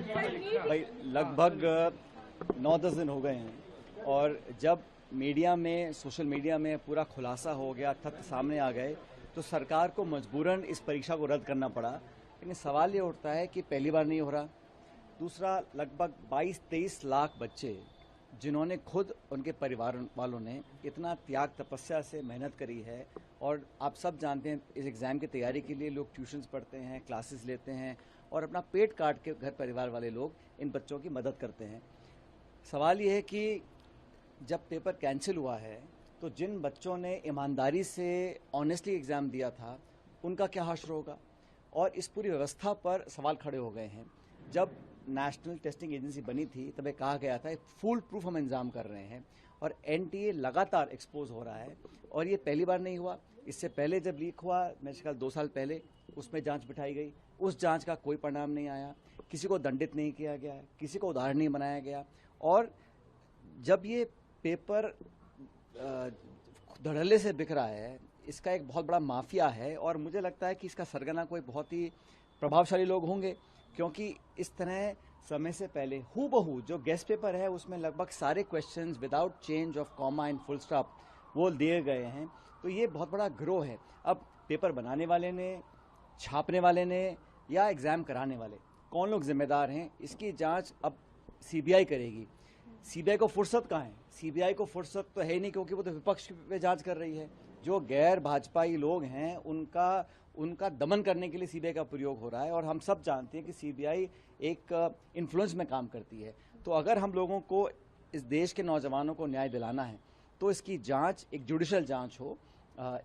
भाई लगभग 9-10 दिन हो गए हैं और जब मीडिया में, सोशल मीडिया में पूरा खुलासा हो गया, तथ्य सामने आ गए, तो सरकार को मजबूरन इस परीक्षा को रद्द करना पड़ा। लेकिन सवाल ये उठता है कि पहली बार नहीं हो रहा। दूसरा, लगभग 22-23 लाख बच्चे जिन्होंने खुद, उनके परिवार वालों ने इतना त्याग तपस्या से मेहनत करी है, और आप सब जानते हैं इस एग्ज़ाम की तैयारी के लिए लोग ट्यूशन्स पढ़ते हैं, क्लासेस लेते हैं और अपना पेट काट के घर परिवार वाले लोग इन बच्चों की मदद करते हैं। सवाल ये है कि जब पेपर कैंसिल हुआ है तो जिन बच्चों ने ईमानदारी से ऑनेस्टली एग्ज़ाम दिया था उनका क्या हश्र होगा, और इस पूरी व्यवस्था पर सवाल खड़े हो गए हैं। जब नेशनल टेस्टिंग एजेंसी बनी थी तब कहा गया था फुल प्रूफ हम इंतजाम कर रहे हैं, और एनटीए लगातार एक्सपोज हो रहा है। और ये पहली बार नहीं हुआ, इससे पहले जब लीक हुआ मेरे ख्याल 2 साल पहले, उसमें जांच बिठाई गई, उस जांच का कोई परिणाम नहीं आया, किसी को दंडित नहीं किया गया, किसी को उदाहरण नहीं बनाया गया। और जब ये पेपर धड़ल्ले से बिक रहा है, इसका एक बहुत बड़ा माफिया है, और मुझे लगता है कि इसका सरगना कोई बहुत ही प्रभावशाली लोग होंगे, क्योंकि इस तरह समय से पहले हूबहू जो गेस्ट पेपर है उसमें लगभग सारे questions without change of comma and full stop वो दिए गए हैं। तो ये बहुत बड़ा गिरोह है। अब पेपर बनाने वाले ने, छापने वाले ने, या एग्ज़ाम कराने वाले, कौन लोग जिम्मेदार हैं, इसकी जांच अब सीबीआई करेगी। सीबीआई को फुर्सत कहाँ है? सीबीआई को फुर्सत तो है ही नहीं, क्योंकि वो तो विपक्ष पे जांच कर रही है। जो गैर भाजपाई लोग हैं उनका दमन करने के लिए सीबीआई का प्रयोग हो रहा है, और हम सब जानते हैं कि सीबीआई एक इन्फ्लुएंस में काम करती है। तो अगर हम लोगों को, इस देश के नौजवानों को न्याय दिलाना है तो इसकी जांच एक जुडिशल जांच हो,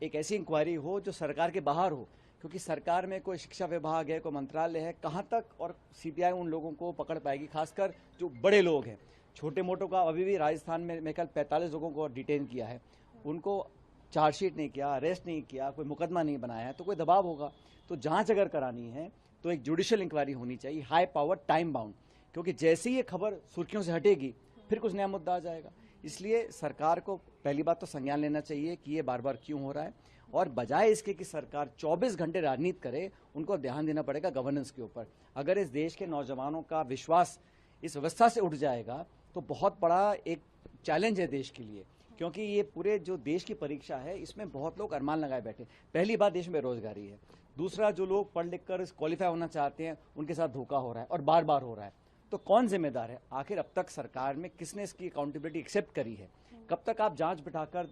एक ऐसी इंक्वायरी हो जो सरकार के बाहर हो, क्योंकि सरकार में कोई शिक्षा विभाग है, कोई मंत्रालय है, कहाँ तक और सीबीआई उन लोगों को पकड़ पाएगी, खासकर जो बड़े लोग हैं। छोटे मोटों का अभी भी राजस्थान में मेरे ख्याल 45 लोगों को डिटेन किया है, उनको चार्जशीट नहीं किया, अरेस्ट नहीं किया, कोई मुकदमा नहीं बनाया है, तो कोई दबाव होगा। तो जांच अगर करानी है तो एक जुडिशियल इंक्वायरी होनी चाहिए, हाई पावर, टाइम बाउंड, क्योंकि जैसे ही ये खबर सुर्खियों से हटेगी फिर कुछ नया मुद्दा आ जाएगा। इसलिए सरकार को पहली बात तो संज्ञान लेना चाहिए कि ये बार बार क्यों हो रहा है, और बजाय इसके कि सरकार 24 घंटे राजनीति करे, उनको ध्यान देना पड़ेगा गवर्नेंस के ऊपर। अगर इस देश के नौजवानों का विश्वास इस व्यवस्था से उठ जाएगा तो बहुत बड़ा एक चैलेंज है देश के लिए, क्योंकि ये पूरे जो देश की परीक्षा है इसमें बहुत लोग अरमान लगाए बैठे। पहली बात, देश में बेरोजगारी है। दूसरा, जो लोग पढ़ लिख कर क्वालिफाई होना चाहते हैं उनके साथ धोखा हो रहा है, और बार बार हो रहा है। तो कौन जिम्मेदार है? आखिर अब तक सरकार में किसने इसकी अकाउंटेबिलिटी एक्सेप्ट करी है? कब तक आप जांच बिठाकर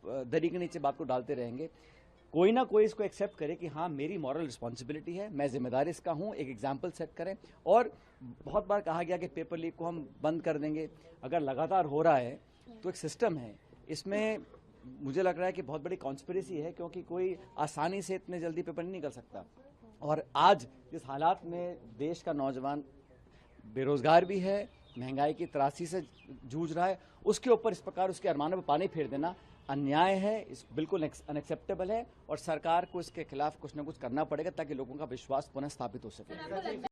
दरी के नीचे बात को डालते रहेंगे? कोई ना कोई इसको एक्सेप्ट करे कि हाँ, मेरी मॉरल रिस्पॉन्सिबिलिटी है, मैं जिम्मेदार इसका हूँ, एक एग्जाम्पल सेट करें। और बहुत बार कहा गया कि पेपर लीक को हम बंद कर देंगे। अगर लगातार हो रहा है तो एक सिस्टम है, इसमें मुझे लग रहा है कि बहुत बड़ी कॉन्स्पिरेसी है, क्योंकि कोई आसानी से इतने जल्दी पेपर नहीं निकल सकता। और आज जिस हालात में देश का नौजवान बेरोजगार भी है, महंगाई की त्रासी से जूझ रहा है, उसके ऊपर इस प्रकार उसके अरमानों पर पानी फेर देना अन्याय है, इस बिल्कुल अनएक्सेप्टेबल है, और सरकार को इसके खिलाफ कुछ ना कुछ करना पड़ेगा ताकि लोगों का विश्वास पुनः स्थापित हो सके।